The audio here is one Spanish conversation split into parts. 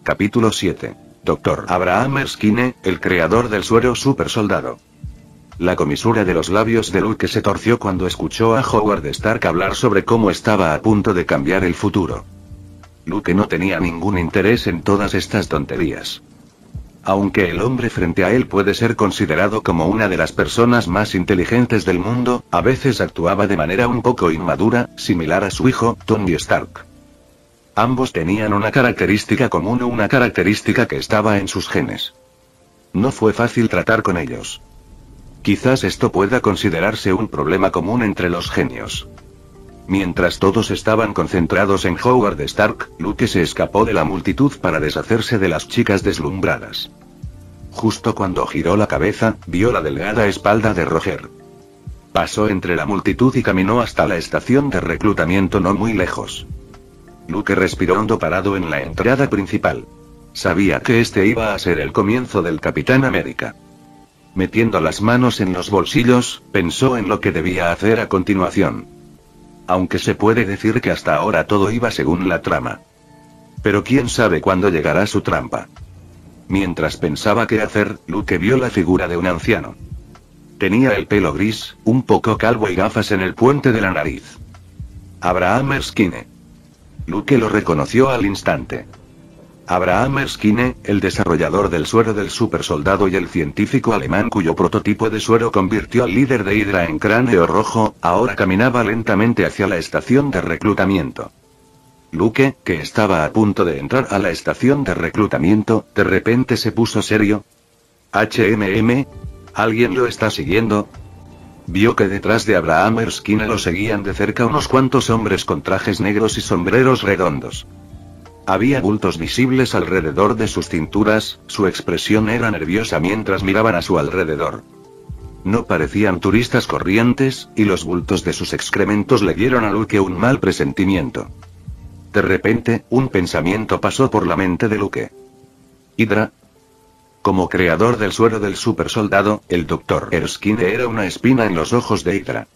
Capítulo 7. Dr. Abraham Erskine, el creador del suero super soldado. La comisura de los labios de Luke se torció cuando escuchó a Howard Stark hablar sobre cómo estaba a punto de cambiar el futuro. Luke no tenía ningún interés en todas estas tonterías. Aunque el hombre frente a él puede ser considerado como una de las personas más inteligentes del mundo, a veces actuaba de manera un poco inmadura, similar a su hijo, Tony Stark. Ambos tenían una característica común o una característica que estaba en sus genes. No fue fácil tratar con ellos. Quizás esto pueda considerarse un problema común entre los genios. Mientras todos estaban concentrados en Howard Stark, Luke se escapó de la multitud para deshacerse de las chicas deslumbradas. Justo cuando giró la cabeza, vio la delgada espalda de Roger. Pasó entre la multitud y caminó hasta la estación de reclutamiento no muy lejos. Luke respiró hondo parado en la entrada principal. Sabía que este iba a ser el comienzo del Capitán América. Metiendo las manos en los bolsillos, pensó en lo que debía hacer a continuación. Aunque se puede decir que hasta ahora todo iba según la trama. Pero quién sabe cuándo llegará su trampa. Mientras pensaba qué hacer, Luke vio la figura de un anciano. Tenía el pelo gris, un poco calvo y gafas en el puente de la nariz. Abraham Erskine. Luke lo reconoció al instante. Abraham Erskine, el desarrollador del suero del supersoldado y el científico alemán cuyo prototipo de suero convirtió al líder de Hydra en Cráneo Rojo, ahora caminaba lentamente hacia la estación de reclutamiento. Luke, que estaba a punto de entrar a la estación de reclutamiento, de repente se puso serio. ¿Alguien lo está siguiendo? Vio que detrás de Abraham Erskine lo seguían de cerca unos cuantos hombres con trajes negros y sombreros redondos. Había bultos visibles alrededor de sus cinturas, su expresión era nerviosa mientras miraban a su alrededor. No parecían turistas corrientes, y los bultos de sus excrementos le dieron a Luke un mal presentimiento. De repente, un pensamiento pasó por la mente de Luke. ¿Hydra? Como creador del suero del supersoldado, el Dr. Erskine era una espina en los ojos de Hydra.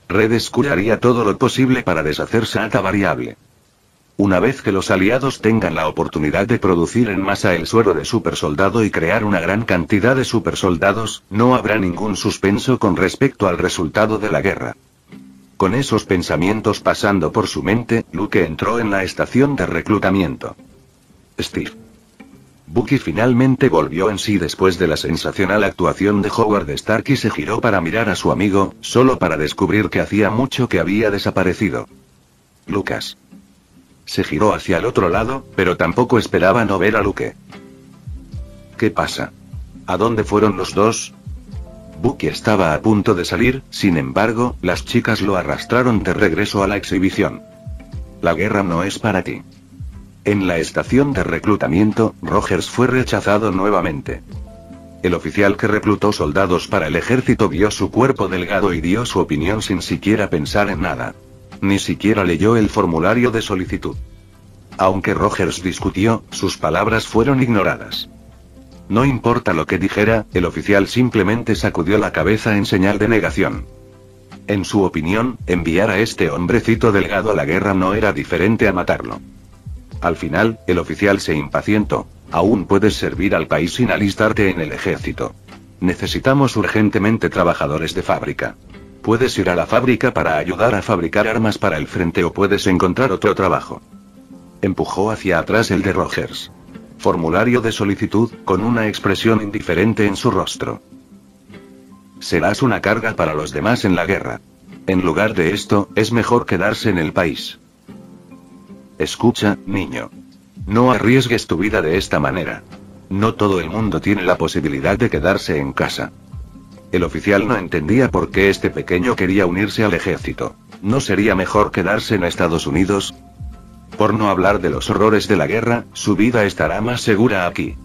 Red Skull haría todo lo posible para deshacerse a esta variable. Una vez que los aliados tengan la oportunidad de producir en masa el suero de supersoldado y crear una gran cantidad de supersoldados, no habrá ningún suspenso con respecto al resultado de la guerra. Con esos pensamientos pasando por su mente, Luke entró en la estación de reclutamiento. Steve. Bucky finalmente volvió en sí después de la sensacional actuación de Howard Stark y se giró para mirar a su amigo, solo para descubrir que hacía mucho que había desaparecido. Lucas. Se giró hacia el otro lado, pero tampoco esperaba no ver a Luke. ¿Qué pasa? ¿A dónde fueron los dos? Bucky estaba a punto de salir, sin embargo, las chicas lo arrastraron de regreso a la exhibición. La guerra no es para ti. En la estación de reclutamiento, Rogers fue rechazado nuevamente. El oficial que reclutó soldados para el ejército vio su cuerpo delgado y dio su opinión sin siquiera pensar en nada. Ni siquiera leyó el formulario de solicitud. Aunque Rogers discutió, sus palabras fueron ignoradas. No importa lo que dijera, el oficial simplemente sacudió la cabeza en señal de negación. En su opinión, enviar a este hombrecito delgado a la guerra no era diferente a matarlo. Al final, el oficial se impacientó. Aún puedes servir al país sin alistarte en el ejército. Necesitamos urgentemente trabajadores de fábrica. Puedes ir a la fábrica para ayudar a fabricar armas para el frente o puedes encontrar otro trabajo. Empujó hacia atrás el de Rogers. Formulario de solicitud, con una expresión indiferente en su rostro. Serás una carga para los demás en la guerra. En lugar de esto, es mejor quedarse en el país. Escucha, niño. No arriesgues tu vida de esta manera. No todo el mundo tiene la posibilidad de quedarse en casa. El oficial no entendía por qué este pequeño quería unirse al ejército. ¿No sería mejor quedarse en Estados Unidos? Por no hablar de los horrores de la guerra, su vida estará más segura aquí.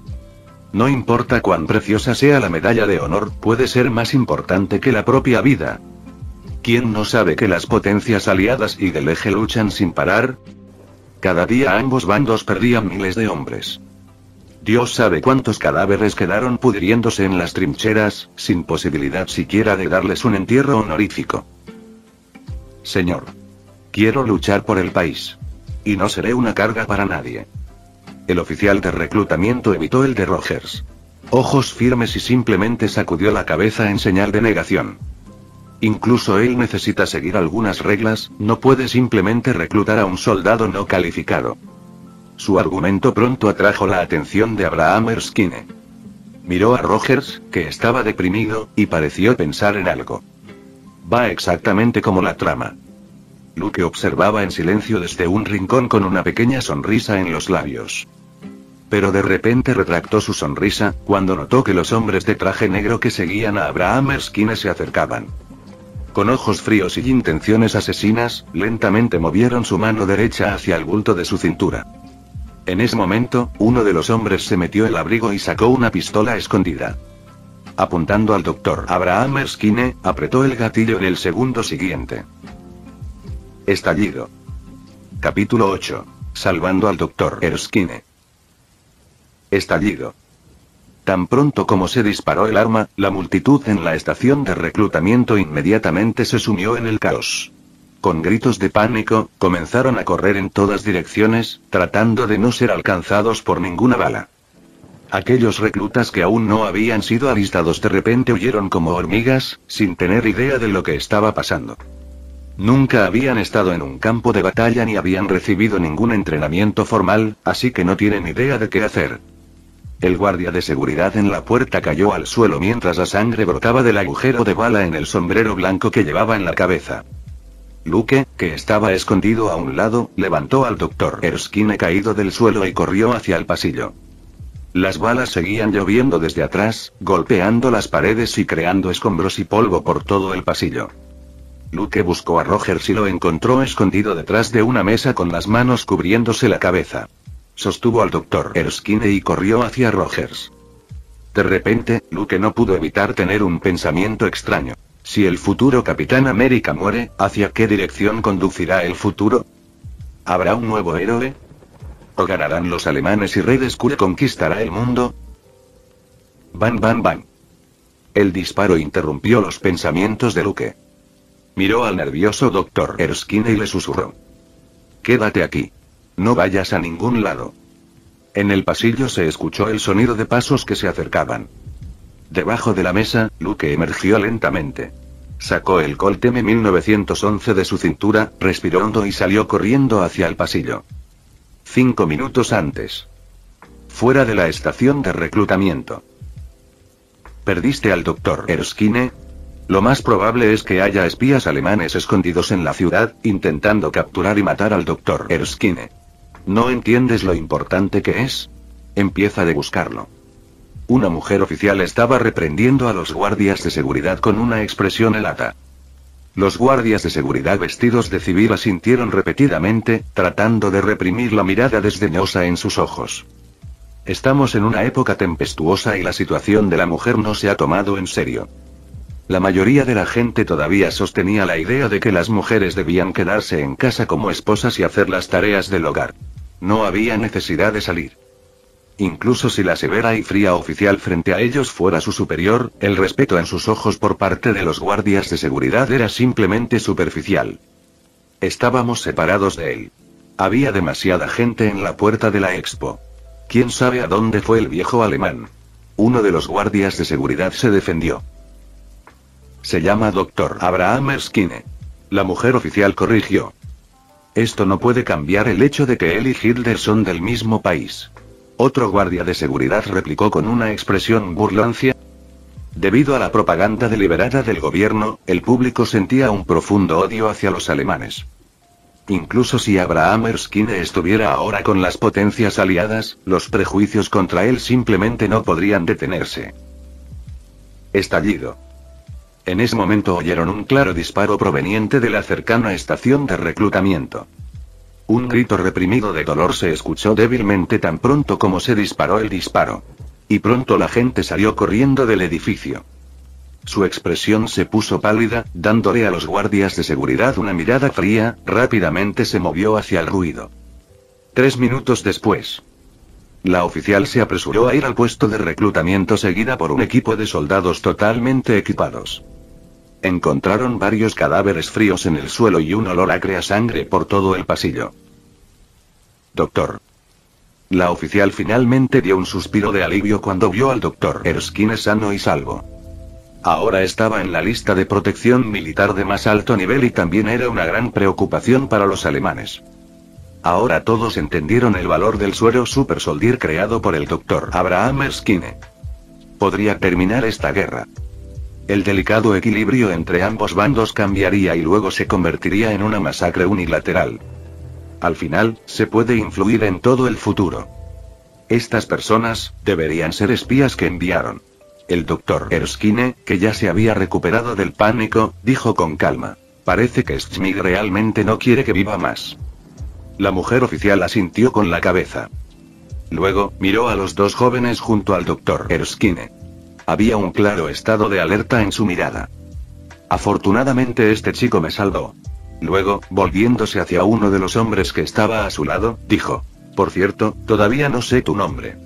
No importa cuán preciosa sea la medalla de honor, puede ser más importante que la propia vida. ¿Quién no sabe que las potencias aliadas y del eje luchan sin parar? Cada día ambos bandos perdían miles de hombres. Dios sabe cuántos cadáveres quedaron pudriéndose en las trincheras, sin posibilidad siquiera de darles un entierro honorífico. Señor. Quiero luchar por el país. Y no seré una carga para nadie. El oficial de reclutamiento evitó el de Rogers. Ojos firmes y simplemente sacudió la cabeza en señal de negación. Incluso él necesita seguir algunas reglas, no puede simplemente reclutar a un soldado no calificado. Su argumento pronto atrajo la atención de Abraham Erskine. Miró a Rogers, que estaba deprimido, y pareció pensar en algo. Va exactamente como la trama. Luke observaba en silencio desde un rincón con una pequeña sonrisa en los labios. Pero de repente retractó su sonrisa, cuando notó que los hombres de traje negro que seguían a Abraham Erskine se acercaban. Con ojos fríos y intenciones asesinas, lentamente movieron su mano derecha hacia el bulto de su cintura. En ese momento, uno de los hombres se metió el abrigo y sacó una pistola escondida. Apuntando al doctor Abraham Erskine, apretó el gatillo en el segundo siguiente. Estallido. Capítulo 8. Salvando al doctor Erskine. Estallido. Tan pronto como se disparó el arma, la multitud en la estación de reclutamiento inmediatamente se sumió en el caos. Con gritos de pánico, comenzaron a correr en todas direcciones, tratando de no ser alcanzados por ninguna bala. Aquellos reclutas que aún no habían sido alistados de repente huyeron como hormigas, sin tener idea de lo que estaba pasando. Nunca habían estado en un campo de batalla ni habían recibido ningún entrenamiento formal, así que no tienen idea de qué hacer. El guardia de seguridad en la puerta cayó al suelo mientras la sangre brotaba del agujero de bala en el sombrero blanco que llevaba en la cabeza. Luke, que estaba escondido a un lado, levantó al doctor Erskine caído del suelo y corrió hacia el pasillo. Las balas seguían lloviendo desde atrás, golpeando las paredes y creando escombros y polvo por todo el pasillo. Luke buscó a Rogers y lo encontró escondido detrás de una mesa con las manos cubriéndose la cabeza. Sostuvo al doctor Erskine y corrió hacia Rogers. De repente, Luke no pudo evitar tener un pensamiento extraño. Si el futuro Capitán América muere, ¿hacia qué dirección conducirá el futuro? ¿Habrá un nuevo héroe? ¿O ganarán los alemanes y Red Skull conquistará el mundo? ¡Bam, bam, bam! El disparo interrumpió los pensamientos de Luke. Miró al nervioso doctor Erskine y le susurró. «Quédate aquí. No vayas a ningún lado». En el pasillo se escuchó el sonido de pasos que se acercaban. Debajo de la mesa, Luke emergió lentamente. Sacó el Colt M1911 de su cintura, respiró hondo y salió corriendo hacia el pasillo. 5 minutos antes. Fuera de la estación de reclutamiento. ¿Perdiste al doctor Erskine? Lo más probable es que haya espías alemanes escondidos en la ciudad, intentando capturar y matar al doctor Erskine. ¿No entiendes lo importante que es? Empieza a buscarlo. Una mujer oficial estaba reprendiendo a los guardias de seguridad con una expresión helada. Los guardias de seguridad vestidos de civil asintieron repetidamente, tratando de reprimir la mirada desdeñosa en sus ojos. Estamos en una época tempestuosa y la situación de la mujer no se ha tomado en serio. La mayoría de la gente todavía sostenía la idea de que las mujeres debían quedarse en casa como esposas y hacer las tareas del hogar. No había necesidad de salir. Incluso si la severa y fría oficial frente a ellos fuera su superior, el respeto en sus ojos por parte de los guardias de seguridad era simplemente superficial. Estábamos separados de él. Había demasiada gente en la puerta de la expo. ¿Quién sabe a dónde fue el viejo alemán? Uno de los guardias de seguridad se defendió. Se llama Dr. Abraham Erskine. La mujer oficial corrigió. Esto no puede cambiar el hecho de que él y Hitler son del mismo país. Otro guardia de seguridad replicó con una expresión burlancia. Debido a la propaganda deliberada del gobierno, el público sentía un profundo odio hacia los alemanes. Incluso si Abraham Erskine estuviera ahora con las potencias aliadas, los prejuicios contra él simplemente no podrían detenerse. Estallido. En ese momento oyeron un claro disparo proveniente de la cercana estación de reclutamiento. Un grito reprimido de dolor se escuchó débilmente tan pronto como se disparó el disparo. Y pronto la gente salió corriendo del edificio. Su expresión se puso pálida, dándole a los guardias de seguridad una mirada fría, rápidamente se movió hacia el ruido. 3 minutos después. La oficial se apresuró a ir al puesto de reclutamiento seguida por un equipo de soldados totalmente equipados. Encontraron varios cadáveres fríos en el suelo y un olor acre a sangre por todo el pasillo. Doctor. La oficial finalmente dio un suspiro de alivio cuando vio al Dr. Erskine sano y salvo. Ahora estaba en la lista de protección militar de más alto nivel y también era una gran preocupación para los alemanes. Ahora todos entendieron el valor del suero Super Soldier creado por el Dr. Abraham Erskine. Podría terminar esta guerra. El delicado equilibrio entre ambos bandos cambiaría y luego se convertiría en una masacre unilateral. Al final, se puede influir en todo el futuro. Estas personas, deberían ser espías que enviaron. El Dr. Erskine, que ya se había recuperado del pánico, dijo con calma. Parece que Schmidt realmente no quiere que viva más. La mujer oficial asintió con la cabeza. Luego, miró a los dos jóvenes junto al Dr. Erskine. Había un claro estado de alerta en su mirada. Afortunadamente este chico me salvó. Luego, volviéndose hacia uno de los hombres que estaba a su lado, dijo. Por cierto, todavía no sé tu nombre.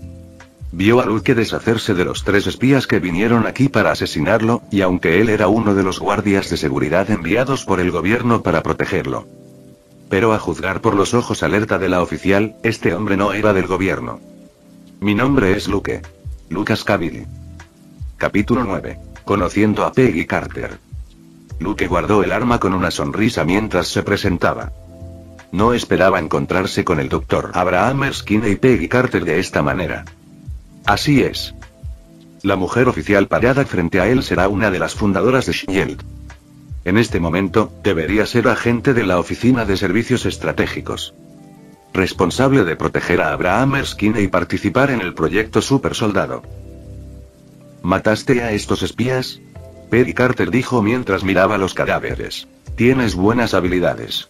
Vio a Luke deshacerse de los 3 espías que vinieron aquí para asesinarlo, y aunque él era uno de los guardias de seguridad enviados por el gobierno para protegerlo. Pero a juzgar por los ojos alerta de la oficial, este hombre no era del gobierno. Mi nombre es Luke. Lucas Cavill. Capítulo 9. Conociendo a Peggy Carter. Luke guardó el arma con una sonrisa mientras se presentaba. No esperaba encontrarse con el Dr. Abraham Erskine y Peggy Carter de esta manera. Así es. La mujer oficial parada frente a él será una de las fundadoras de S.H.I.E.L.D. En este momento, debería ser agente de la Oficina de Servicios Estratégicos. Responsable de proteger a Abraham Erskine y participar en el proyecto Super Soldado. ¿Mataste a estos espías? Peggy Carter dijo mientras miraba los cadáveres. Tienes buenas habilidades.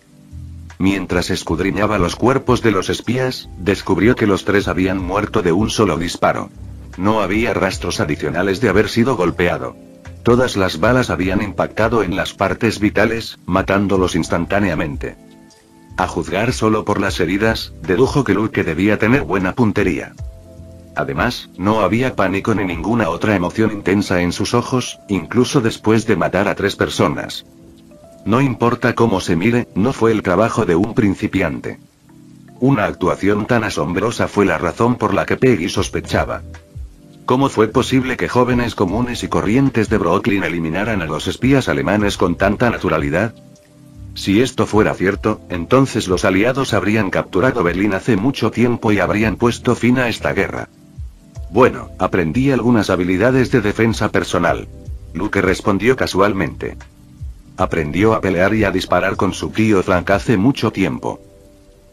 Mientras escudriñaba los cuerpos de los espías, descubrió que los 3 habían muerto de un solo disparo. No había rastros adicionales de haber sido golpeado. Todas las balas habían impactado en las partes vitales, matándolos instantáneamente. A juzgar solo por las heridas, dedujo que Luke debía tener buena puntería. Además, no había pánico ni ninguna otra emoción intensa en sus ojos, incluso después de matar a 3 personas. No importa cómo se mire, no fue el trabajo de un principiante. Una actuación tan asombrosa fue la razón por la que Peggy sospechaba. ¿Cómo fue posible que jóvenes comunes y corrientes de Brooklyn eliminaran a los espías alemanes con tanta naturalidad? Si esto fuera cierto, entonces los aliados habrían capturado Berlín hace mucho tiempo y habrían puesto fin a esta guerra. Bueno, aprendí algunas habilidades de defensa personal. Luke respondió casualmente. Aprendió a pelear y a disparar con su tío Frank hace mucho tiempo.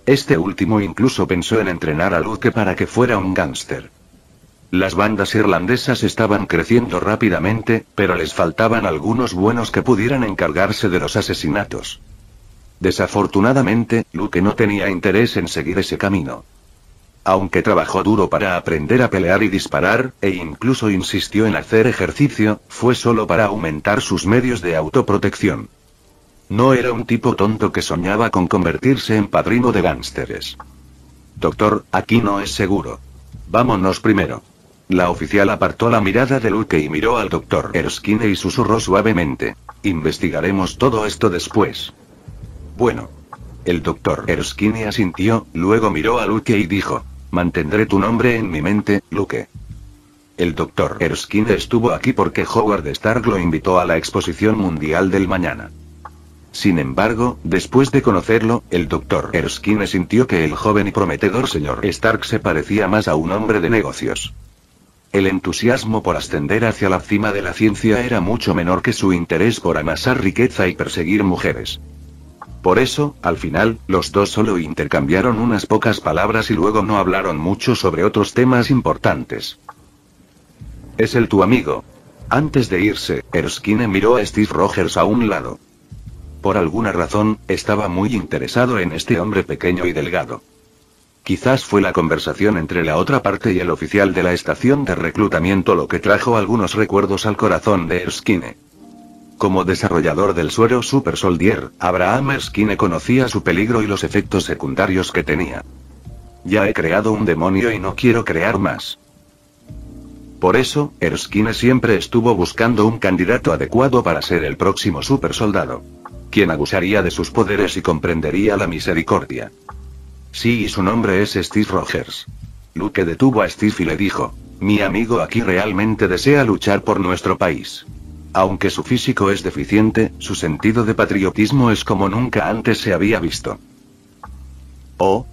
Este último incluso pensó en entrenar a Luke para que fuera un gángster. Las bandas irlandesas estaban creciendo rápidamente, pero les faltaban algunos buenos que pudieran encargarse de los asesinatos. Desafortunadamente, Luke no tenía interés en seguir ese camino. Aunque trabajó duro para aprender a pelear y disparar, e incluso insistió en hacer ejercicio, fue solo para aumentar sus medios de autoprotección. No era un tipo tonto que soñaba con convertirse en padrino de gángsteres. Doctor, aquí no es seguro. Vámonos primero. La oficial apartó la mirada de Luke y miró al Dr. Erskine y susurró suavemente. Investigaremos todo esto después. Bueno. El Dr. Erskine asintió, luego miró a Luke y dijo. Mantendré tu nombre en mi mente, Luke. El Dr. Erskine estuvo aquí porque Howard Stark lo invitó a la Exposición Mundial del Mañana. Sin embargo, después de conocerlo, el Dr. Erskine sintió que el joven y prometedor señor Stark se parecía más a un hombre de negocios. El entusiasmo por ascender hacia la cima de la ciencia era mucho menor que su interés por amasar riqueza y perseguir mujeres. Por eso, al final, los dos solo intercambiaron unas pocas palabras y luego no hablaron mucho sobre otros temas importantes. ¿Es él tu amigo? Antes de irse, Erskine miró a Steve Rogers a un lado. Por alguna razón, estaba muy interesado en este hombre pequeño y delgado. Quizás fue la conversación entre la otra parte y el oficial de la estación de reclutamiento lo que trajo algunos recuerdos al corazón de Erskine. Como desarrollador del suero Super Soldier, Abraham Erskine conocía su peligro y los efectos secundarios que tenía. Ya he creado un demonio y no quiero crear más. Por eso, Erskine siempre estuvo buscando un candidato adecuado para ser el próximo super soldado. Quien abusaría de sus poderes y comprendería la misericordia. Sí, y su nombre es Steve Rogers. Luke detuvo a Steve y le dijo: mi amigo aquí realmente desea luchar por nuestro país. Aunque su físico es deficiente, su sentido de patriotismo es como nunca antes se había visto. Oh.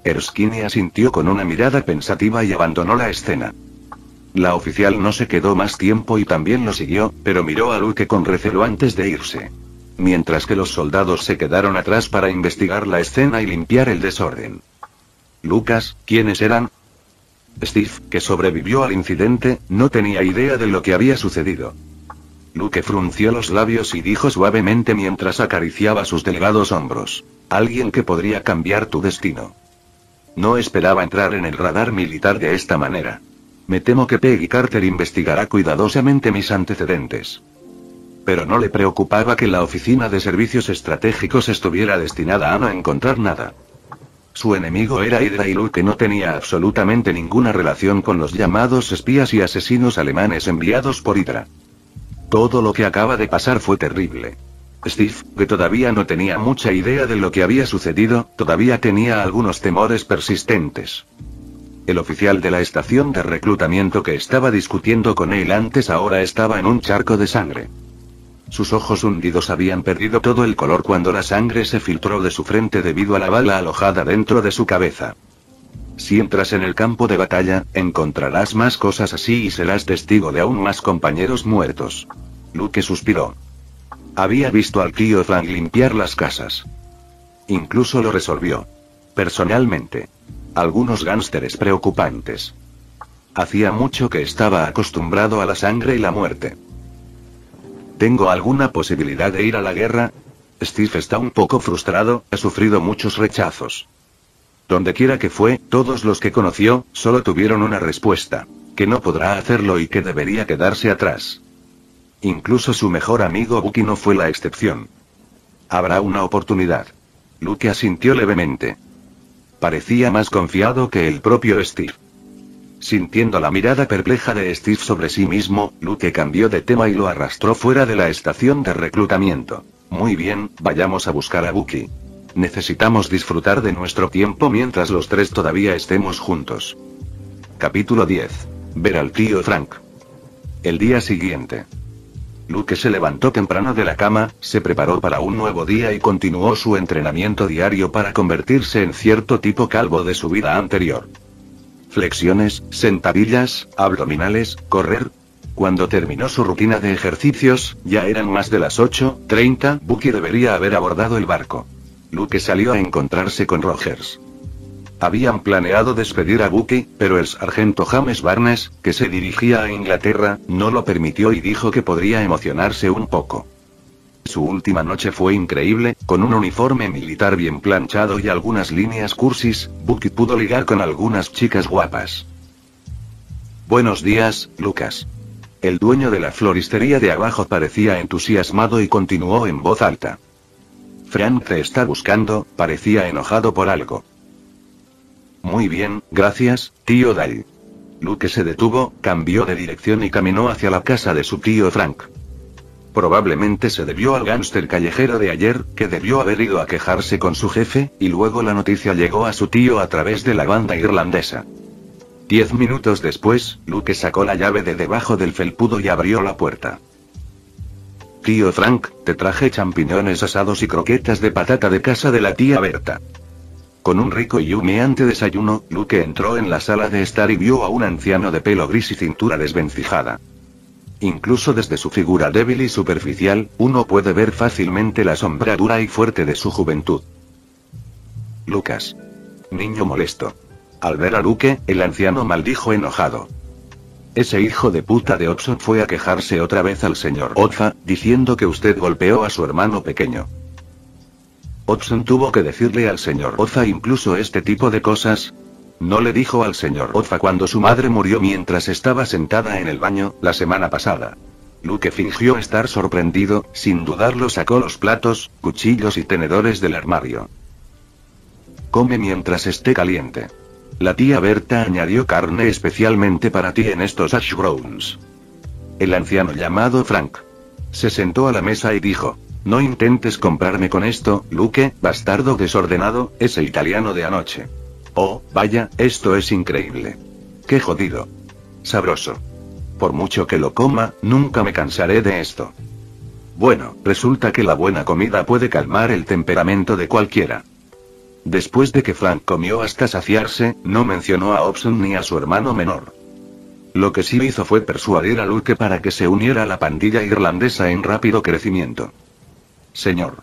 Erskine asintió con una mirada pensativa y abandonó la escena. La oficial no se quedó más tiempo y también lo siguió, pero miró a Luke con recelo antes de irse. Mientras que los soldados se quedaron atrás para investigar la escena y limpiar el desorden. Lucas, ¿quiénes eran? Steve, que sobrevivió al incidente, no tenía idea de lo que había sucedido. Luke frunció los labios y dijo suavemente mientras acariciaba sus delgados hombros: alguien que podría cambiar tu destino. No esperaba entrar en el radar militar de esta manera. Me temo que Peggy Carter investigará cuidadosamente mis antecedentes. Pero no le preocupaba que la oficina de servicios estratégicos estuviera destinada a no encontrar nada. Su enemigo era Hydra y Luke no tenía absolutamente ninguna relación con los llamados espías y asesinos alemanes enviados por Hydra. Todo lo que acaba de pasar fue terrible. Steve, que todavía no tenía mucha idea de lo que había sucedido, todavía tenía algunos temores persistentes. El oficial de la estación de reclutamiento que estaba discutiendo con él antes ahora estaba en un charco de sangre. Sus ojos hundidos habían perdido todo el color cuando la sangre se filtró de su frente debido a la bala alojada dentro de su cabeza. Si entras en el campo de batalla, encontrarás más cosas así y serás testigo de aún más compañeros muertos. Luke suspiró. Había visto al tío Frank limpiar las casas. Incluso lo resolvió. Personalmente. Algunos gánsteres preocupantes. Hacía mucho que estaba acostumbrado a la sangre y la muerte. ¿Tengo alguna posibilidad de ir a la guerra? Steve está un poco frustrado, ha sufrido muchos rechazos. Dondequiera que fue, todos los que conoció, solo tuvieron una respuesta: que no podrá hacerlo y que debería quedarse atrás. Incluso su mejor amigo Bucky no fue la excepción. Habrá una oportunidad. Luke asintió levemente. Parecía más confiado que el propio Steve. Sintiendo la mirada perpleja de Steve sobre sí mismo, Luke cambió de tema y lo arrastró fuera de la estación de reclutamiento. Muy bien, vayamos a buscar a Bucky. Necesitamos disfrutar de nuestro tiempo mientras los tres todavía estemos juntos. Capítulo 10. Ver al tío Frank. El día siguiente. Luke se levantó temprano de la cama, se preparó para un nuevo día y continuó su entrenamiento diario para convertirse en cierto tipo calvo de su vida anterior. Flexiones, sentadillas, abdominales, correr. Cuando terminó su rutina de ejercicios, ya eran más de las 8:30, Bucky debería haber abordado el barco. Luke salió a encontrarse con Rogers. Habían planeado despedir a Bucky, pero el sargento James Barnes, que se dirigía a Inglaterra, no lo permitió y dijo que podría emocionarse un poco. Su última noche fue increíble, con un uniforme militar bien planchado y algunas líneas cursis, Bucky pudo ligar con algunas chicas guapas. Buenos días, Lucas. El dueño de la floristería de abajo parecía entusiasmado y continuó en voz alta. Frank te está buscando, parecía enojado por algo. Muy bien, gracias, tío Dale. Luke se detuvo, cambió de dirección y caminó hacia la casa de su tío Frank. Probablemente se debió al gánster callejero de ayer, que debió haber ido a quejarse con su jefe, y luego la noticia llegó a su tío a través de la banda irlandesa. 10 minutos después, Luke sacó la llave de debajo del felpudo y abrió la puerta. Tío Frank, te traje champiñones asados y croquetas de patata de casa de la tía Berta. Con un rico y humeante desayuno, Luke entró en la sala de estar y vio a un anciano de pelo gris y cintura desvencijada. Incluso desde su figura débil y superficial, uno puede ver fácilmente la sombra dura y fuerte de su juventud. Lucas. Niño molesto. Al ver a Luke, el anciano maldijo enojado. Ese hijo de puta de Hobson fue a quejarse otra vez al señor Ozza, diciendo que usted golpeó a su hermano pequeño. Hobson tuvo que decirle al señor Ozza incluso este tipo de cosas. No le dijo al señor Ozza cuando su madre murió mientras estaba sentada en el baño, la semana pasada. Luke fingió estar sorprendido, sin dudarlo sacó los platos, cuchillos y tenedores del armario. Come mientras esté caliente. La tía Berta añadió carne especialmente para ti en estos hash browns. El anciano llamado Frank se sentó a la mesa y dijo: no intentes comprarme con esto, Luke, bastardo desordenado, ese italiano de anoche. Oh, vaya, esto es increíble. ¡Qué jodido! Sabroso. Por mucho que lo coma, nunca me cansaré de esto. Bueno, resulta que la buena comida puede calmar el temperamento de cualquiera. Después de que Frank comió hasta saciarse, no mencionó a Hobson ni a su hermano menor. Lo que sí hizo fue persuadir a Luke para que se uniera a la pandilla irlandesa en rápido crecimiento. Señor.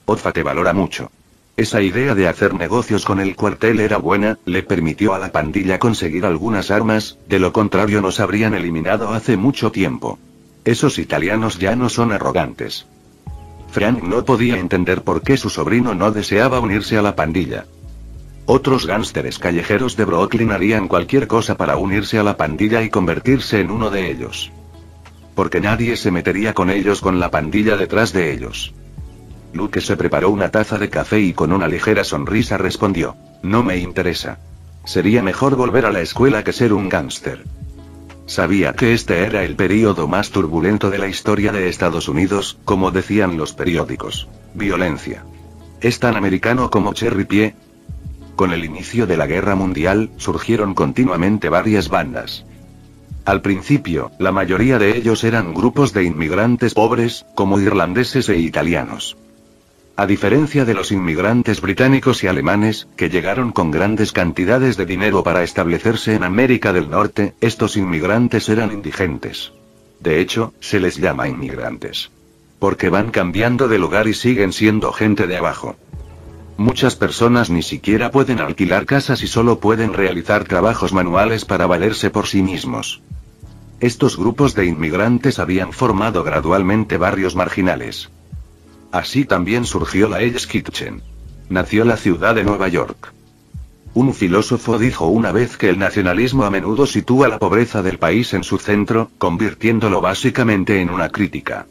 Offa te valora mucho. Esa idea de hacer negocios con el cuartel era buena, le permitió a la pandilla conseguir algunas armas, de lo contrario nos habrían eliminado hace mucho tiempo. Esos italianos ya no son arrogantes. Frank no podía entender por qué su sobrino no deseaba unirse a la pandilla. Otros gánsteres callejeros de Brooklyn harían cualquier cosa para unirse a la pandilla y convertirse en uno de ellos. Porque nadie se metería con ellos con la pandilla detrás de ellos. Luke se preparó una taza de café y con una ligera sonrisa respondió: no me interesa. Sería mejor volver a la escuela que ser un gángster. Sabía que este era el período más turbulento de la historia de Estados Unidos, como decían los periódicos. Violencia. ¿Es tan americano como Cherry Pie? Con el inicio de la Guerra Mundial, surgieron continuamente varias bandas. Al principio, la mayoría de ellos eran grupos de inmigrantes pobres, como irlandeses e italianos. A diferencia de los inmigrantes británicos y alemanes, que llegaron con grandes cantidades de dinero para establecerse en América del Norte, estos inmigrantes eran indigentes. De hecho, se les llama inmigrantes. Porque van cambiando de lugar y siguen siendo gente de abajo. Muchas personas ni siquiera pueden alquilar casas y solo pueden realizar trabajos manuales para valerse por sí mismos. Estos grupos de inmigrantes habían formado gradualmente barrios marginales. Así también surgió la Hell's Kitchen. Nació la ciudad de Nueva York. Un filósofo dijo una vez que el nacionalismo a menudo sitúa la pobreza del país en su centro, convirtiéndolo básicamente en una crítica.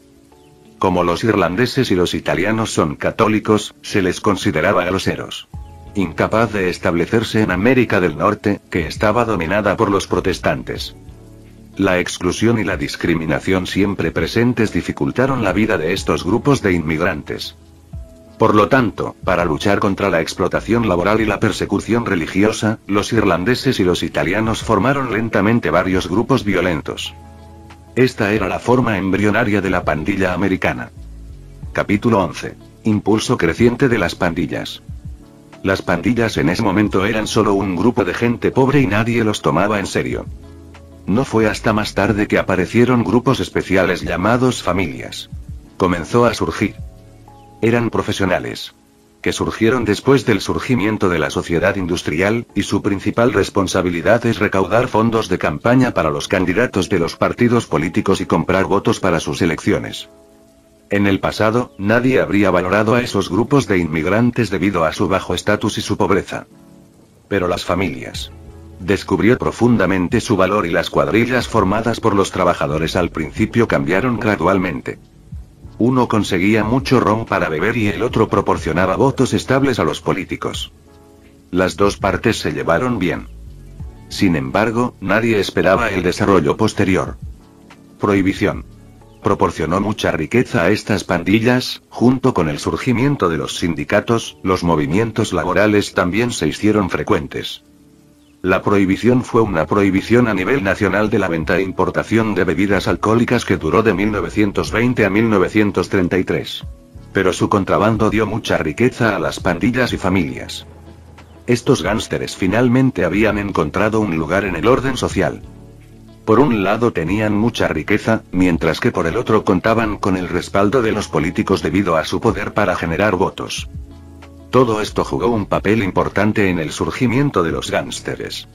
Como los irlandeses y los italianos son católicos, se les consideraba groseros. Incapaz de establecerse en América del Norte, que estaba dominada por los protestantes. La exclusión y la discriminación siempre presentes dificultaron la vida de estos grupos de inmigrantes. Por lo tanto, para luchar contra la explotación laboral y la persecución religiosa, los irlandeses y los italianos formaron lentamente varios grupos violentos. Esta era la forma embrionaria de la pandilla americana. Capítulo 11. Impulso creciente de las pandillas. Las pandillas en ese momento eran solo un grupo de gente pobre y nadie los tomaba en serio. No fue hasta más tarde que aparecieron grupos especiales llamados familias. Comenzó a surgir. Eran profesionales. Que surgieron después del surgimiento de la sociedad industrial, y su principal responsabilidad es recaudar fondos de campaña para los candidatos de los partidos políticos y comprar votos para sus elecciones. En el pasado, nadie habría valorado a esos grupos de inmigrantes debido a su bajo estatus y su pobreza. Pero las familias descubrió profundamente su valor y las cuadrillas formadas por los trabajadores al principio cambiaron gradualmente. Uno conseguía mucho ron para beber y el otro proporcionaba votos estables a los políticos. Las dos partes se llevaron bien. Sin embargo, nadie esperaba el desarrollo posterior. Prohibición. Proporcionó mucha riqueza a estas pandillas, junto con el surgimiento de los sindicatos, los movimientos laborales también se hicieron frecuentes. La prohibición fue una prohibición a nivel nacional de la venta e importación de bebidas alcohólicas que duró de 1920 a 1933. Pero su contrabando dio mucha riqueza a las pandillas y familias. Estos gánsteres finalmente habían encontrado un lugar en el orden social. Por un lado tenían mucha riqueza, mientras que por el otro contaban con el respaldo de los políticos debido a su poder para generar votos. Todo esto jugó un papel importante en el surgimiento de los gánsteres.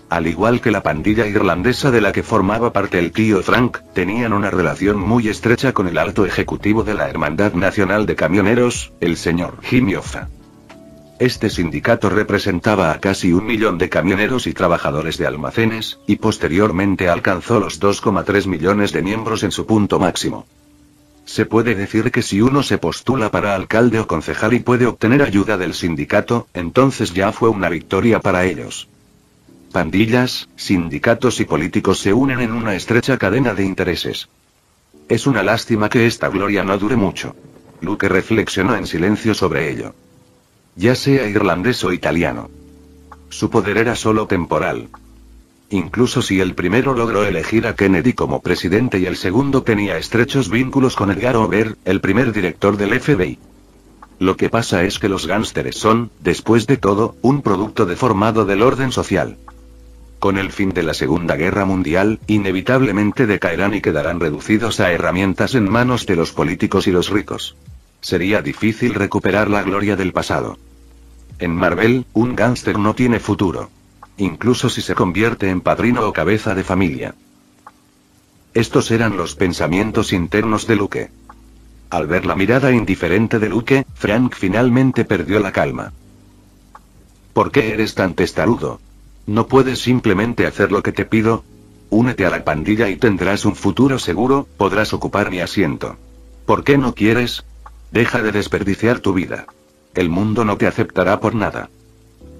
Al igual que la pandilla irlandesa de la que formaba parte el tío Frank, tenían una relación muy estrecha con el alto ejecutivo de la Hermandad Nacional de Camioneros, el señor Jimmy Hoffa. Este sindicato representaba a casi 1 millón de camioneros y trabajadores de almacenes, y posteriormente alcanzó los 2,3 millones de miembros en su punto máximo. Se puede decir que si uno se postula para alcalde o concejal y puede obtener ayuda del sindicato, entonces ya fue una victoria para ellos. Pandillas, sindicatos y políticos se unen en una estrecha cadena de intereses. Es una lástima que esta gloria no dure mucho. Luke reflexionó en silencio sobre ello. Ya sea irlandés o italiano. Su poder era solo temporal. Incluso si el primero logró elegir a Kennedy como presidente y el segundo tenía estrechos vínculos con Edgar Hoover, el primer director del FBI. Lo que pasa es que los gánsteres son, después de todo, un producto deformado del orden social. Con el fin de la Segunda Guerra Mundial, inevitablemente decaerán y quedarán reducidos a herramientas en manos de los políticos y los ricos. Sería difícil recuperar la gloria del pasado. En Marvel, un gánster no tiene futuro. Incluso si se convierte en padrino o cabeza de familia. Estos eran los pensamientos internos de Luke. Al ver la mirada indiferente de Luke, Frank finalmente perdió la calma. ¿Por qué eres tan testarudo? ¿No puedes simplemente hacer lo que te pido? Únete a la pandilla y tendrás un futuro seguro, podrás ocupar mi asiento. ¿Por qué no quieres? Deja de desperdiciar tu vida. El mundo no te aceptará por nada.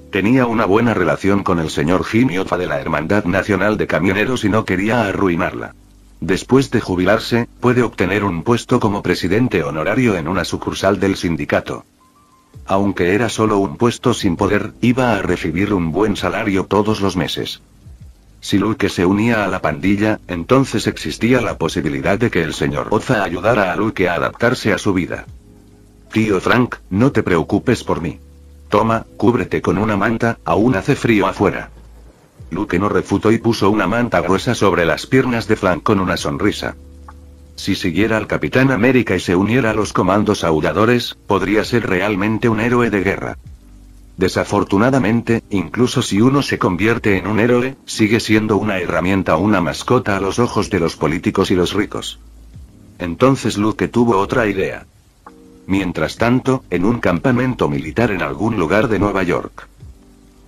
Tenía una buena relación con el señor Jimmy Hoffa de la Hermandad Nacional de Camioneros y no quería arruinarla. Después de jubilarse, puede obtener un puesto como presidente honorario en una sucursal del sindicato. Aunque era solo un puesto sin poder, iba a recibir un buen salario todos los meses. Si Luke se unía a la pandilla, entonces existía la posibilidad de que el señor Hoffa ayudara a Luke a adaptarse a su vida. Tío Frank, no te preocupes por mí. Toma, cúbrete con una manta, aún hace frío afuera. Luke no refutó y puso una manta gruesa sobre las piernas de Frank con una sonrisa. Si siguiera al Capitán América y se uniera a los comandos aulladores, podría ser realmente un héroe de guerra. Desafortunadamente, incluso si uno se convierte en un héroe, sigue siendo una herramienta o una mascota a los ojos de los políticos y los ricos. Entonces Luke tuvo otra idea. Mientras tanto, en un campamento militar en algún lugar de Nueva York.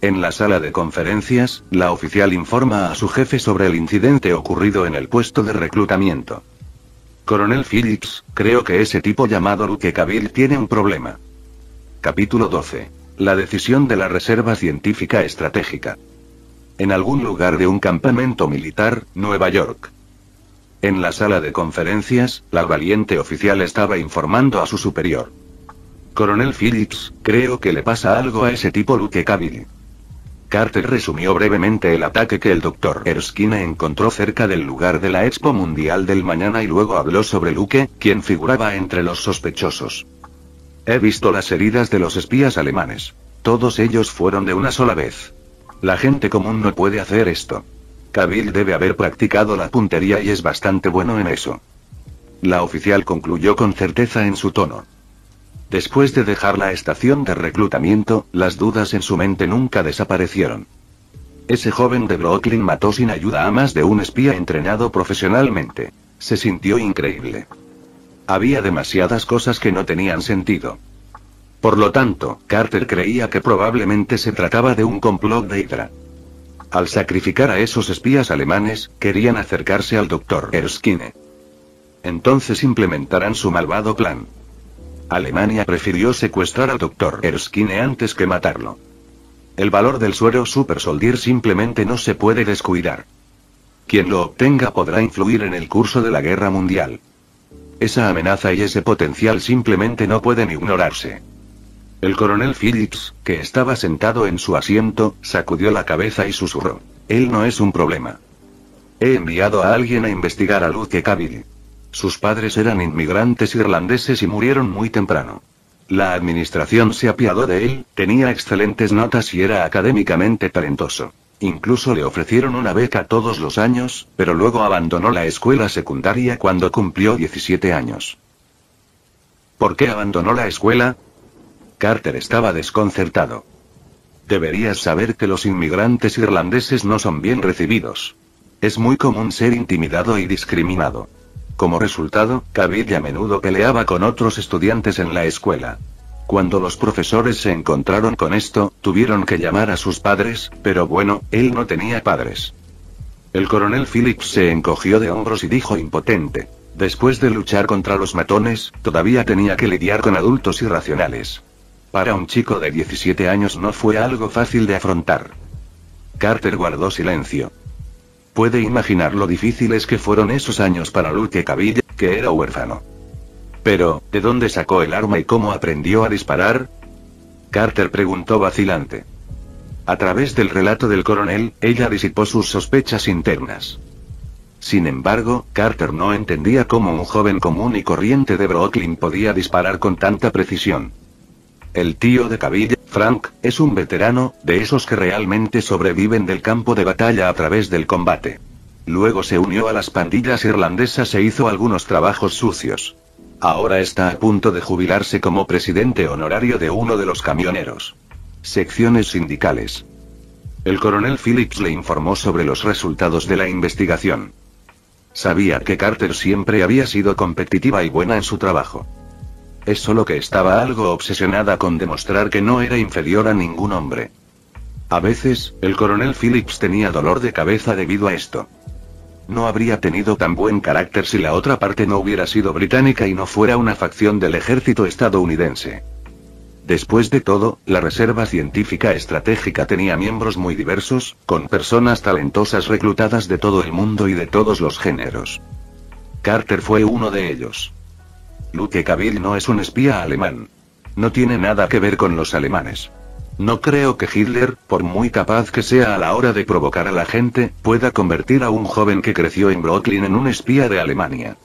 En la sala de conferencias, la oficial informa a su jefe sobre el incidente ocurrido en el puesto de reclutamiento. Coronel Phillips, creo que ese tipo llamado Luke Cavill tiene un problema. Capítulo 12. La decisión de la Reserva Científica Estratégica. En algún lugar de un campamento militar, Nueva York. En la sala de conferencias, la valiente oficial estaba informando a su superior. Coronel Phillips, creo que le pasa algo a ese tipo Luke Cavill. Carter resumió brevemente el ataque que el Dr. Erskine encontró cerca del lugar de la Expo Mundial del mañana y luego habló sobre Luke, quien figuraba entre los sospechosos. He visto las heridas de los espías alemanes. Todos ellos fueron de una sola vez. La gente común no puede hacer esto. Cavill debe haber practicado la puntería y es bastante bueno en eso. La oficial concluyó con certeza en su tono. Después de dejar la estación de reclutamiento, las dudas en su mente nunca desaparecieron. Ese joven de Brooklyn mató sin ayuda a más de un espía entrenado profesionalmente. Se sintió increíble. Había demasiadas cosas que no tenían sentido. Por lo tanto, Carter creía que probablemente se trataba de un complot de Hydra. Al sacrificar a esos espías alemanes, querían acercarse al Dr. Erskine. Entonces implementarán su malvado plan. Alemania prefirió secuestrar al Dr. Erskine antes que matarlo. El valor del suero Super Soldier simplemente no se puede descuidar. Quien lo obtenga podrá influir en el curso de la guerra mundial. Esa amenaza y ese potencial simplemente no pueden ignorarse. El coronel Phillips, que estaba sentado en su asiento, sacudió la cabeza y susurró. Él no es un problema. He enviado a alguien a investigar a Luke Cavill. Sus padres eran inmigrantes irlandeses y murieron muy temprano. La administración se apiadó de él, tenía excelentes notas y era académicamente talentoso. Incluso le ofrecieron una beca todos los años, pero luego abandonó la escuela secundaria cuando cumplió 17 años. ¿Por qué abandonó la escuela? Carter estaba desconcertado. Deberías saber que los inmigrantes irlandeses no son bien recibidos. Es muy común ser intimidado y discriminado. Como resultado, Cavill a menudo peleaba con otros estudiantes en la escuela. Cuando los profesores se encontraron con esto, tuvieron que llamar a sus padres, pero bueno, él no tenía padres. El coronel Phillips se encogió de hombros y dijo impotente. Después de luchar contra los matones, todavía tenía que lidiar con adultos irracionales. Para un chico de 17 años no fue algo fácil de afrontar. Carter guardó silencio. Puede imaginar lo difíciles que fueron esos años para Luke Cavill, que era huérfano. Pero, ¿de dónde sacó el arma y cómo aprendió a disparar? Carter preguntó vacilante. A través del relato del coronel, ella disipó sus sospechas internas. Sin embargo, Carter no entendía cómo un joven común y corriente de Brooklyn podía disparar con tanta precisión. El tío de Cavill, Frank, es un veterano, de esos que realmente sobreviven del campo de batalla a través del combate. Luego se unió a las pandillas irlandesas e hizo algunos trabajos sucios. Ahora está a punto de jubilarse como presidente honorario de uno de los camioneros. Secciones sindicales. El coronel Phillips le informó sobre los resultados de la investigación. Sabía que Carter siempre había sido competitiva y buena en su trabajo. Es solo que estaba algo obsesionada con demostrar que no era inferior a ningún hombre. A veces, el coronel Phillips tenía dolor de cabeza debido a esto. No habría tenido tan buen carácter si la otra parte no hubiera sido británica y no fuera una facción del ejército estadounidense. Después de todo, la Reserva Científica Estratégica tenía miembros muy diversos, con personas talentosas reclutadas de todo el mundo y de todos los géneros. Carter fue uno de ellos. Luke Cavill no es un espía alemán. No tiene nada que ver con los alemanes. No creo que Hitler, por muy capaz que sea a la hora de provocar a la gente, pueda convertir a un joven que creció en Brooklyn en un espía de Alemania.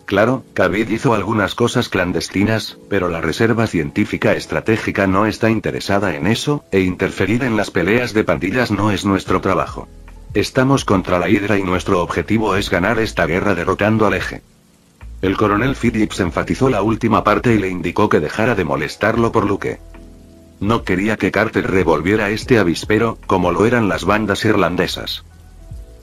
Claro, Cavill hizo algunas cosas clandestinas, pero la Reserva Científica Estratégica no está interesada en eso, e interferir en las peleas de pandillas no es nuestro trabajo. Estamos contra la Hydra y nuestro objetivo es ganar esta guerra derrotando al Eje. El coronel Phillips enfatizó la última parte y le indicó que dejara de molestarlo por Luke. No quería que Carter revolviera este avispero, como lo eran las bandas irlandesas.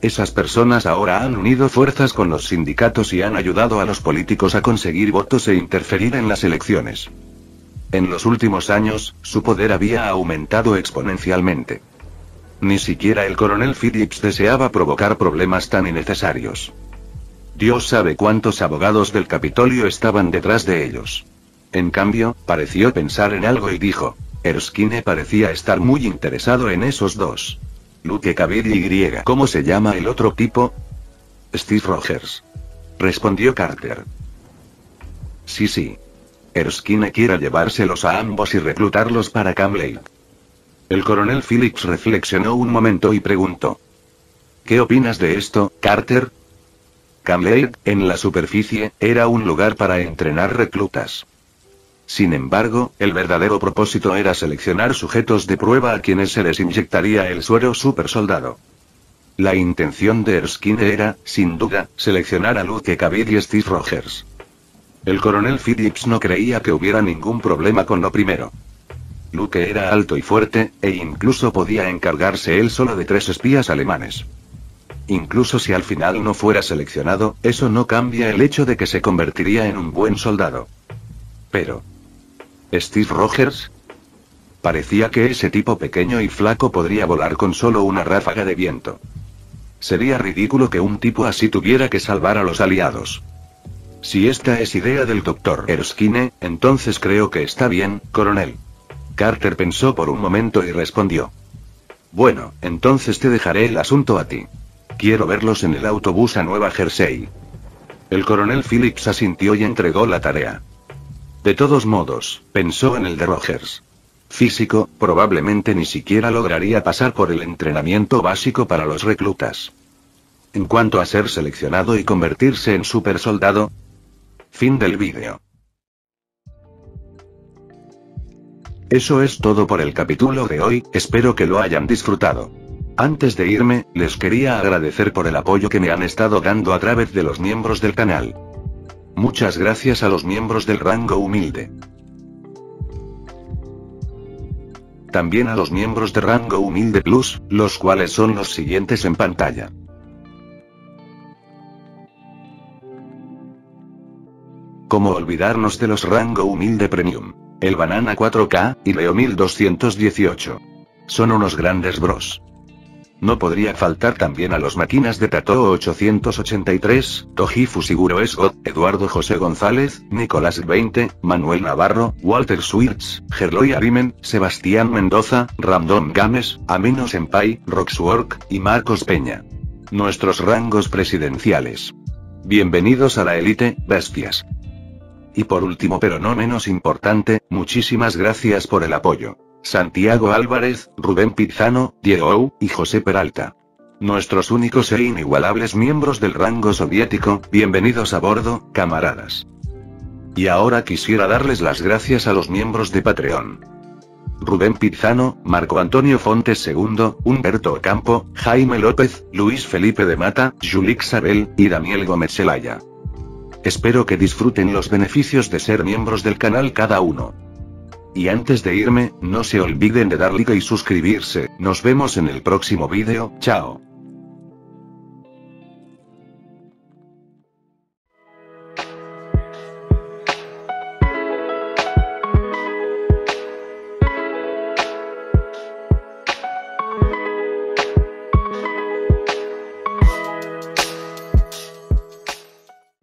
Esas personas ahora han unido fuerzas con los sindicatos y han ayudado a los políticos a conseguir votos e interferir en las elecciones. En los últimos años, su poder había aumentado exponencialmente. Ni siquiera el coronel Phillips deseaba provocar problemas tan innecesarios. Dios sabe cuántos abogados del Capitolio estaban detrás de ellos. En cambio, pareció pensar en algo y dijo: Erskine parecía estar muy interesado en esos dos. Luke Cavill y ¿cómo se llama el otro tipo? Steve Rogers. Respondió Carter. Sí. Erskine quiere llevárselos a ambos y reclutarlos para Camp Lake. El coronel Phillips reflexionó un momento y preguntó: ¿Qué opinas de esto, Carter? Camp Lake, en la superficie, era un lugar para entrenar reclutas. Sin embargo, el verdadero propósito era seleccionar sujetos de prueba a quienes se les inyectaría el suero supersoldado. La intención de Erskine era, sin duda, seleccionar a Luke Cavill y Steve Rogers. El coronel Phillips no creía que hubiera ningún problema con lo primero. Luke era alto y fuerte, e incluso podía encargarse él solo de 3 espías alemanes. Incluso si al final no fuera seleccionado, eso no cambia el hecho de que se convertiría en un buen soldado. Pero ¿Steve Rogers? Parecía que ese tipo pequeño y flaco podría volar con solo una ráfaga de viento. Sería ridículo que un tipo así tuviera que salvar a los aliados. Si esta es idea del Dr. Erskine, entonces creo que está bien, coronel. Carter pensó por un momento y respondió: Bueno, entonces te dejaré el asunto a ti. Quiero verlos en el autobús a Nueva Jersey. El coronel Phillips asintió y entregó la tarea. De todos modos, pensó en el de Rogers. Físico, probablemente ni siquiera lograría pasar por el entrenamiento básico para los reclutas. En cuanto a ser seleccionado y convertirse en supersoldado. Fin del vídeo. Eso es todo por el capítulo de hoy, espero que lo hayan disfrutado. Antes de irme, les quería agradecer por el apoyo que me han estado dando a través de los miembros del canal. Muchas gracias a los miembros del rango humilde. También a los miembros de rango humilde plus, los cuales son los siguientes en pantalla. ¿Cómo olvidarnos de los rango humilde premium? El Banana 4K, y Leo 1218. Son unos grandes bros. No podría faltar también a los máquinas de Tato 883, Toji Fusiguro Esgot, Eduardo José González, Nicolás 20, Manuel Navarro, Walter Schwirtz, Gerloy Arimen, Sebastián Mendoza, Ramdon Games, Amino Senpai, Roxwork, y Marcos Peña. Nuestros rangos presidenciales. Bienvenidos a la élite, bestias. Y por último pero no menos importante, muchísimas gracias por el apoyo. Santiago Álvarez, Rubén Pizano, Diego Ou y José Peralta. Nuestros únicos e inigualables miembros del rango soviético, bienvenidos a bordo, camaradas. Y ahora quisiera darles las gracias a los miembros de Patreon. Rubén Pizano, Marco Antonio Fontes II, Humberto Ocampo, Jaime López, Luis Felipe de Mata, Julix Abel, y Daniel Gómez Celaya. Espero que disfruten los beneficios de ser miembros del canal cada uno. Y antes de irme, no se olviden de dar like y suscribirse. Nos vemos en el próximo vídeo, chao.